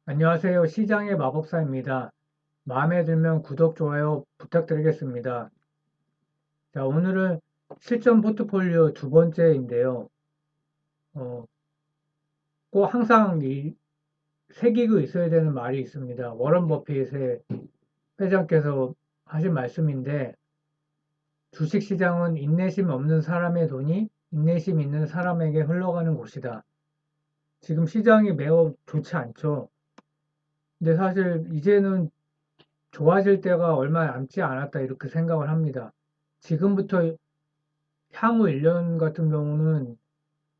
안녕하세요. 시장의 마법사입니다. 마음에 들면 구독, 좋아요 부탁드리겠습니다. 자, 오늘은 실전 포트폴리오 두 번째인데요. 어, 꼭 항상 새기고 있어야 되는 말이 있습니다. 워런 버핏의 회장께서 하신 말씀인데, 주식 시장은 인내심 없는 사람의 돈이 인내심 있는 사람에게 흘러가는 곳이다. 지금 시장이 매우 좋지 않죠. 근데 사실 이제는 좋아질 때가 얼마 남지 않았다 이렇게 생각을 합니다. 지금부터 향후 1년 같은 경우는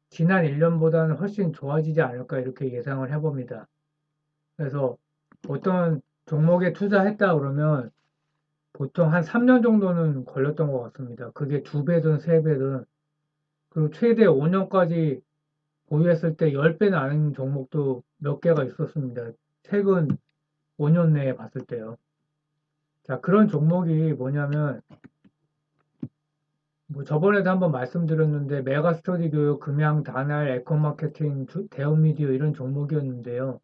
지난 1년보다는 훨씬 좋아지지 않을까 이렇게 예상을 해봅니다. 그래서 어떤 종목에 투자했다 그러면 보통 한 3년 정도는 걸렸던 것 같습니다. 그게 2배든 3배든 그리고 최대 5년까지 보유했을 때 10배 나는 종목도 몇 개가 있었습니다. 최근 5년 내에 봤을 때요. 자, 그런 종목이 뭐냐면 뭐 저번에도 한번 말씀드렸는데 메가스터디 교육, 금양, 다날, 에코마케팅, 대형미디어 이런 종목이었는데요.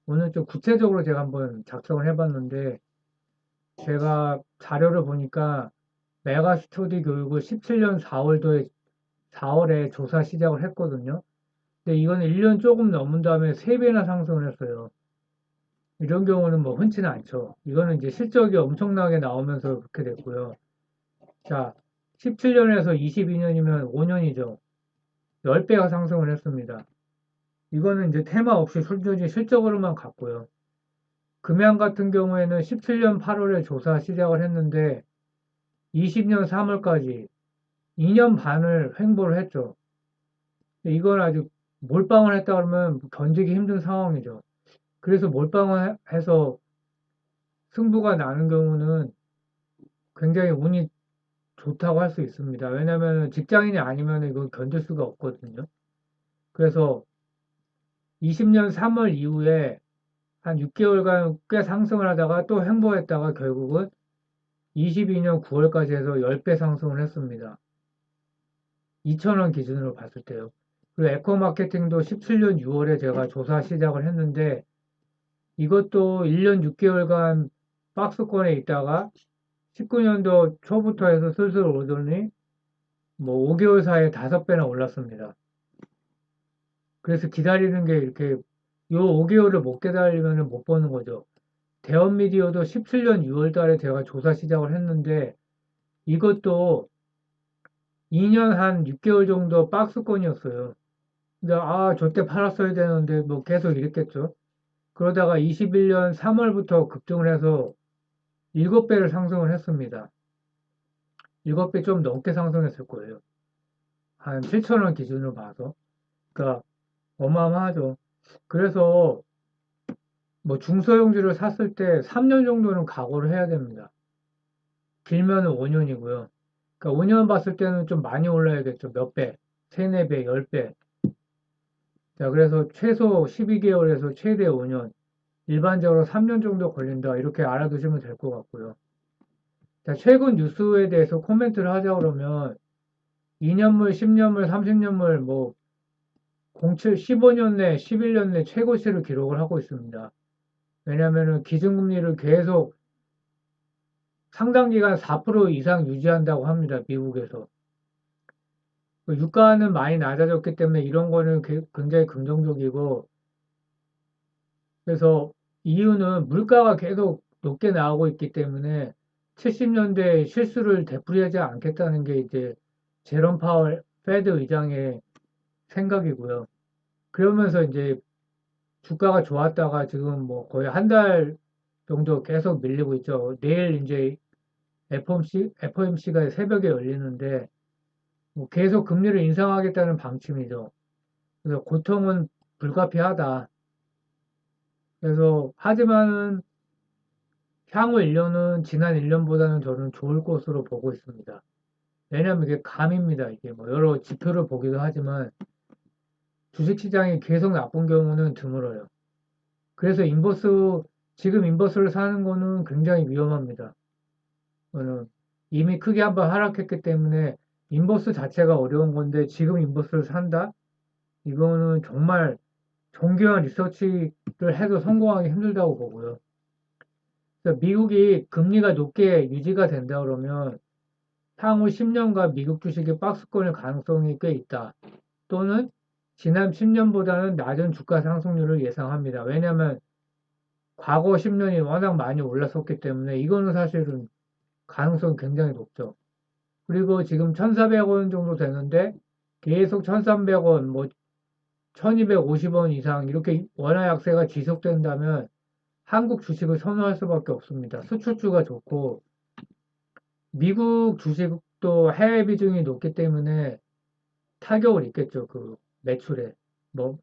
오늘 좀 구체적으로 제가 한번 작성을 해봤는데 제가 자료를 보니까 메가스터디 교육을 17년 4월에 조사 시작을 했거든요. 근데 이건 1년 조금 넘은 다음에 3배나 상승을 했어요. 이런 경우는 뭐 흔치는 않죠. 이거는 이제 실적이 엄청나게 나오면서 그렇게 됐고요. 자, 17년에서 22년이면 5년이죠. 10배가 상승을 했습니다. 이거는 이제 테마 없이 순전히 실적으로만 갔고요. 금양 같은 경우에는 17년 8월에 조사 시작을 했는데 20년 3월까지 2년 반을 횡보를 했죠. 이건 아주 몰빵을 했다 그러면 견디기 힘든 상황이죠. 그래서 몰빵을 해서 승부가 나는 경우는 굉장히 운이 좋다고 할 수 있습니다. 왜냐하면 직장인이 아니면 이거 견딜 수가 없거든요. 그래서 20년 3월 이후에 한 6개월간 꽤 상승을 하다가 또 횡보했다가 결국은 22년 9월까지 해서 10배 상승을 했습니다. 2,000원 기준으로 봤을 때요. 그리고 에코마케팅도 17년 6월에 제가 조사 시작을 했는데 이것도 1년 6개월간 박스권에 있다가 19년도 초부터 해서 슬슬 오르더니 뭐 5개월 사이에 5배나 올랐습니다. 그래서 기다리는 게 이렇게 요 5개월을 못 기다리면 못 보는 거죠. 대원미디어도 17년 6월 달에 제가 조사 시작을 했는데 이것도 2년 한 6개월 정도 박스권이었어요. 근데 저때 팔았어야 되는데 뭐 계속 이랬겠죠. 그러다가 21년 3월부터 급등을 해서 7배를 상승을 했습니다. 7배 좀 넘게 상승했을 거예요. 한 7,000원 기준으로 봐서. 그러니까 어마어마하죠. 그래서 뭐 중소형주를 샀을 때 3년 정도는 각오를 해야 됩니다. 길면은 5년이고요. 그러니까 5년 봤을 때는 좀 많이 올라야겠죠. 몇 배, 3, 4배, 10배. 자, 그래서 최소 12개월에서 최대 5년, 일반적으로 3년 정도 걸린다. 이렇게 알아두시면 될 것 같고요. 자, 최근 뉴스에 대해서 코멘트를 하자 그러면 2년물, 10년물, 30년물 뭐 07, 15년 내, 11년 내 최고치를 기록을 하고 있습니다. 왜냐하면 기준금리를 계속 상당 기간 4% 이상 유지한다고 합니다. 미국에서. 유가는 많이 낮아졌기 때문에 이런 거는 굉장히 긍정적이고 그래서 이유는 물가가 계속 높게 나오고 있기 때문에 70년대 실수를 되풀이하지 않겠다는 게 이제 제롬 파월 페드 의장의 생각이고요. 그러면서 이제 주가가 좋았다가 지금 뭐 거의 한 달 정도 계속 밀리고 있죠. 내일 이제 FOMC가 새벽에 열리는데 뭐 계속 금리를 인상하겠다는 방침이죠. 그래서 고통은 불가피하다. 그래서 하지만은 향후 1년은 지난 1년보다는 저는 좋을 것으로 보고 있습니다. 왜냐하면 이게 감입니다. 이게 뭐 여러 지표를 보기도 하지만 주식시장이 계속 나쁜 경우는 드물어요. 그래서 지금 인버스를 사는 거는 굉장히 위험합니다. 저는 이미 크게 한번 하락했기 때문에 인버스 자체가 어려운 건데 지금 인버스를 산다? 이거는 정말 정교한 리서치를 해도 성공하기 힘들다고 보고요. 그래서 미국이 금리가 높게 유지가 된다 그러면 향후 10년간 미국 주식이 박스권일 가능성이 꽤 있다. 또는 지난 10년보다는 낮은 주가 상승률을 예상합니다. 왜냐하면 과거 10년이 워낙 많이 올랐었기 때문에 이거는 사실은 가능성이 굉장히 높죠. 그리고 지금 1,400원 정도 되는데 계속 1,300원, 뭐 1,250원 이상 이렇게 원화 약세가 지속된다면 한국 주식을 선호할 수밖에 없습니다. 수출주가 좋고 미국 주식도 해외 비중이 높기 때문에 타격을 입겠죠. 그 매출에. 뭐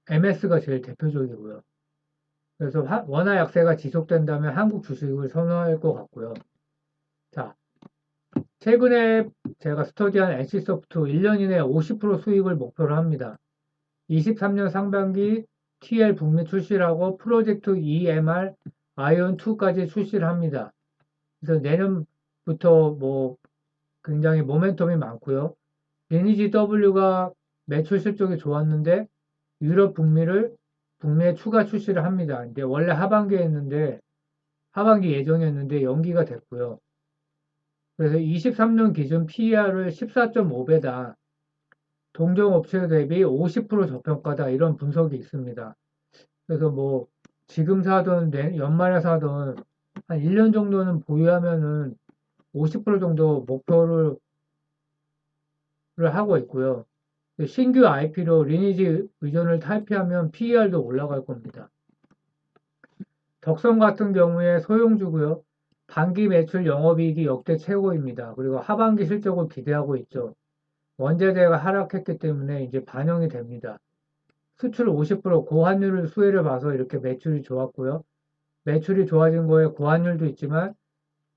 MS가 제일 대표적이고요. 그래서 원화 약세가 지속된다면 한국 주식을 선호할 것 같고요. 자, 최근에 제가 스터디한 NC소프트 1년 이내에 50% 수익을 목표로 합니다. 23년 상반기 TL 북미 출시를 하고 프로젝트 EMR 아이온2까지 출시를 합니다. 그래서 내년부터 뭐 굉장히 모멘텀이 많고요. 리니지 W가 매출 실적이 좋았는데 유럽 북미에 추가 출시를 합니다. 이제 원래 하반기에 했는데 하반기 예정이었는데 연기가 됐고요. 그래서 23년 기준 PER을 14.5배다. 동종 업체 대비 50% 저평가다. 이런 분석이 있습니다. 그래서 뭐 지금 사든 연말에 사든 한 1년 정도는 보유하면은 50% 정도 목표를 하고 있고요. 신규 IP로 리니지 의존을 탈피하면 PER도 올라갈 겁니다. 덕성 같은 경우에 소형주고요. 반기 매출 영업이익이 역대 최고입니다. 그리고 하반기 실적을 기대하고 있죠. 원자재가 하락했기 때문에 이제 반영이 됩니다. 수출 50% 고환율 수혜를 봐서 이렇게 매출이 좋았고요. 매출이 좋아진 거에 고환율도 있지만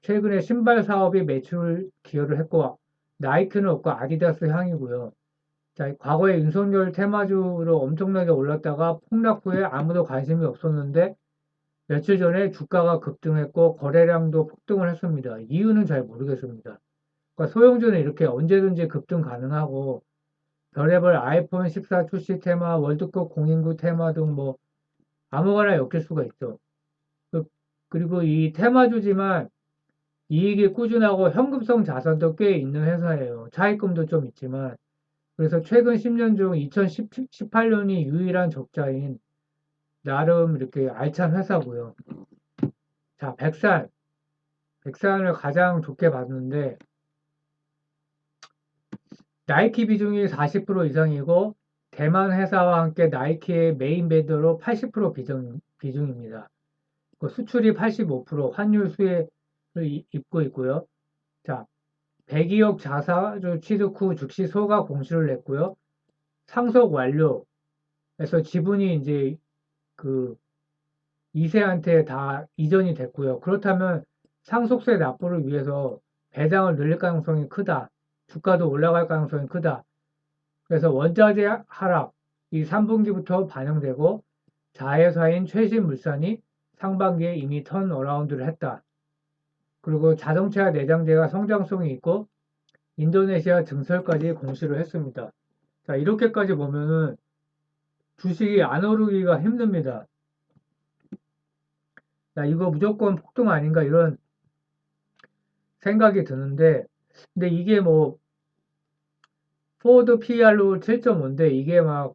최근에 신발 사업이 매출 기여를 했고 나이키는 없고 아디다스 향이고요. 자, 과거에 윤석열 테마주로 엄청나게 올랐다가 폭락 후에 아무도 관심이 없었는데 며칠 전에 주가가 급등했고 거래량도 폭등을 했습니다. 이유는 잘 모르겠습니다. 그러니까 소형주는 이렇게 언제든지 급등 가능하고 별의별 아이폰 14 출시 테마, 월드컵 공인구 테마 등 뭐 아무거나 엮일 수가 있죠. 그리고 이 테마주지만 이익이 꾸준하고 현금성 자산도 꽤 있는 회사예요. 차입금도 좀 있지만 그래서 최근 10년 중 2018년이 유일한 적자인 나름 이렇게 알찬 회사고요. 자, 백산을 가장 좋게 봤는데 나이키 비중이 40% 이상이고 대만 회사와 함께 나이키의 메인 밴더로 80% 비중입니다. 수출이 85%, 환율 수혜를 입고 있고요. 자, 102억 자사주 취득 후 즉시 소가 공시를 냈고요. 상속 완료해서 지분이 이제 그 2세한테 다 이전이 됐고요. 그렇다면 상속세 납부를 위해서 배당을 늘릴 가능성이 크다. 주가도 올라갈 가능성이 크다. 그래서 원자재 하락, 이 3분기부터 반영되고 자회사인 최신물산이 상반기에 이미 턴어라운드를 했다. 그리고 자동차 내장재가 성장성이 있고 인도네시아 증설까지 공시를 했습니다. 자, 이렇게까지 보면은 주식이 안 오르기가 힘듭니다. 자, 이거 무조건 폭등 아닌가 이런 생각이 드는데, 근데 이게 뭐, 포워드 PR로 7.5인데, 이게 막,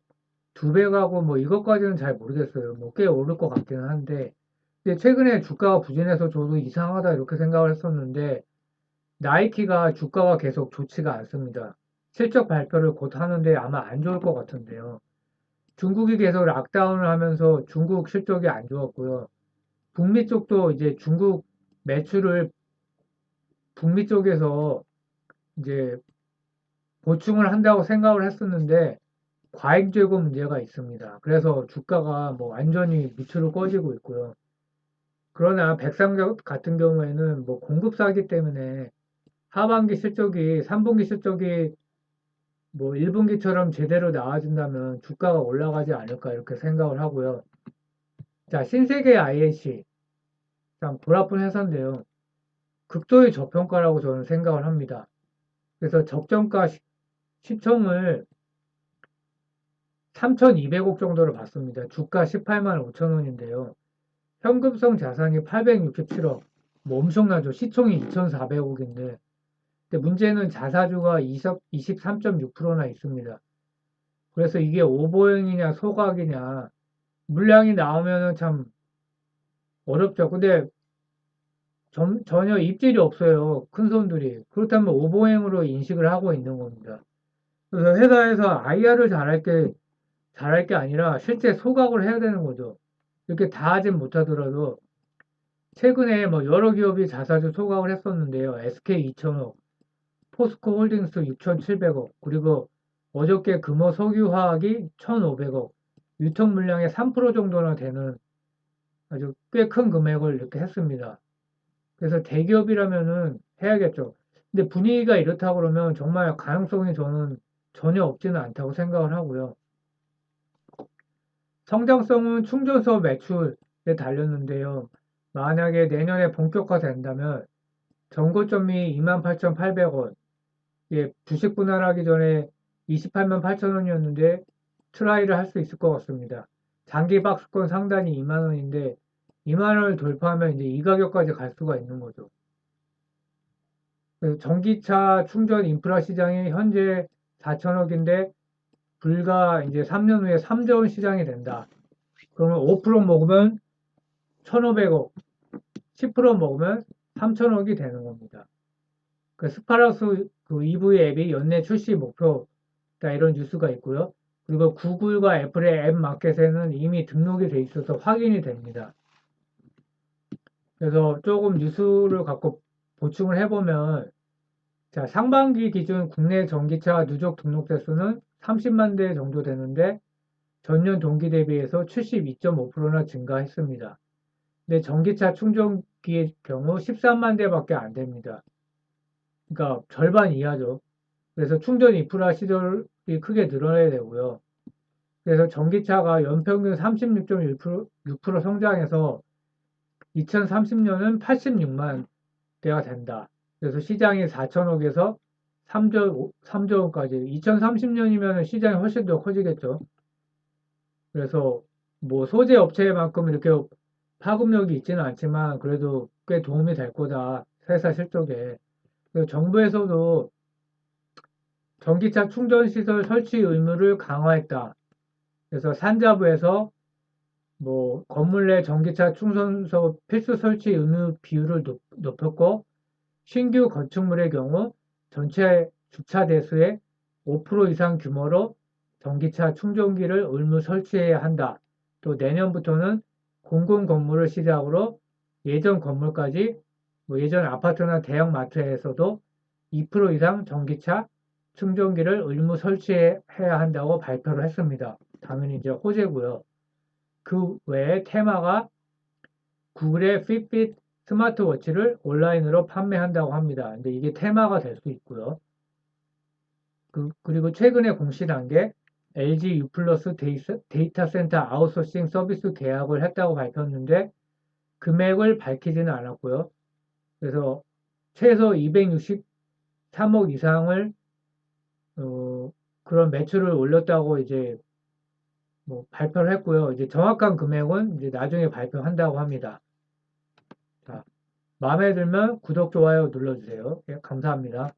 두 배 가고 뭐, 이것까지는 잘 모르겠어요. 뭐, 꽤 오를 것 같기는 한데, 근데 최근에 주가가 부진해서 저도 이상하다 이렇게 생각을 했었는데, 나이키가 주가가 계속 좋지가 않습니다. 실적 발표를 곧 하는데 아마 안 좋을 것 같은데요. 중국이 계속 락다운을 하면서 중국 실적이 안 좋았고요. 북미 쪽도 이제 중국 매출을 북미 쪽에서 이제 보충을 한다고 생각을 했었는데 과잉 재고 문제가 있습니다. 그래서 주가가 뭐 완전히 밑으로 꺼지고 있고요. 그러나 백상 같은 경우에는 뭐 공급사기 때문에 하반기 실적이 3분기 실적이 뭐 1분기처럼 제대로 나와준다면 주가가 올라가지 않을까 이렇게 생각을 하고요. 자, 신세계 INC 참 골아픈 회사인데요. 극도의 저평가라고 저는 생각을 합니다. 그래서 적정가 시총을 3,200억 정도를 받습니다. 주가 18만 5천 원인데요. 현금성 자산이 867억. 뭐 엄청나죠. 시총이 2,400억인데. 근데 문제는 자사주가 23.6%나 있습니다. 그래서 이게 오보행이냐 소각이냐 물량이 나오면은 참 어렵죠. 근데 전혀 입질이 없어요. 큰 손들이. 그렇다면 오보행으로 인식을 하고 있는 겁니다. 그래서 회사에서 IR을 잘할 게 아니라 실제 소각을 해야 되는 거죠. 이렇게 다 하진 못하더라도 최근에 뭐 여러 기업이 자사주 소각을 했었는데요. SK 2천억, 포스코 홀딩스 6,700억, 그리고 어저께 금호 석유화학이 1,500억, 유통 물량의 3% 정도나 되는 아주 꽤 큰 금액을 이렇게 했습니다. 그래서 대기업이라면은 해야겠죠. 근데 분위기가 이렇다 그러면 정말 가능성이 저는 전혀 없지는 않다고 생각을 하고요. 성장성은 충전소 매출에 달렸는데요. 만약에 내년에 본격화된다면 전고점이 28,800원, 예, 주식 분할하기 전에 28만 8천 원이었는데 트라이를 할 수 있을 것 같습니다. 장기 박스권 상단이 2만 원인데 2만 원을 돌파하면 이제 이 가격까지 갈 수가 있는 거죠. 전기차 충전 인프라 시장이 현재 4천억인데 불과 이제 3년 후에 3조 원 시장이 된다. 그러면 5% 먹으면 1,500억, 10% 먹으면 3천억이 되는 겁니다. 그 스파라스 그 EV 앱이 연내 출시 목표다 이런 뉴스가 있고요. 그리고 구글과 애플의 앱 마켓에는 이미 등록이 돼 있어서 확인이 됩니다. 그래서 조금 뉴스를 갖고 보충을 해보면 자, 상반기 기준 국내 전기차 누적 등록 대수는 30만 대 정도 되는데 전년 동기 대비해서 72.5%나 증가했습니다. 근데 전기차 충전기의 경우 13만 대밖에 안 됩니다. 그러니까 절반 이하죠. 그래서 충전 인프라 시설이 크게 늘어나야 되고요. 그래서 전기차가 연평균 36.6% 성장해서 2030년은 86만 대가 된다. 그래서 시장이 4천억에서 3조 원까지 2030년이면 시장이 훨씬 더 커지겠죠. 그래서 뭐 소재 업체만큼 이렇게 파급력이 있지는 않지만 그래도 꽤 도움이 될 거다. 회사 실적에. 그래서 정부에서도 전기차 충전 시설 설치 의무를 강화했다. 그래서 산자부에서 뭐 건물 내 전기차 충전소 필수 설치 의무 비율을 높였고 신규 건축물의 경우 전체 주차 대수의 5% 이상 규모로 전기차 충전기를 의무 설치해야 한다. 또 내년부터는 공공 건물을 시작으로 예전 건물까지 뭐 예전 아파트나 대형 마트에서도 2% 이상 전기차 충전기를 의무 설치해야 한다고 발표를 했습니다. 당연히 이제 호재고요. 그 외에 테마가 구글의 핏빗 스마트워치를 온라인으로 판매한다고 합니다. 근데 이게 테마가 될 수 있고요. 그리고 최근에 공시한 게 LG U 플러스 데이터 센터 아웃소싱 서비스 계약을 했다고 밝혔는데 금액을 밝히지는 않았고요. 그래서 최소 263억 이상을 그런 매출을 올렸다고 이제 뭐 발표를 했고요. 이제 정확한 금액은 이제 나중에 발표한다고 합니다. 자, 마음에 들면 구독, 좋아요 눌러주세요. 예, 감사합니다.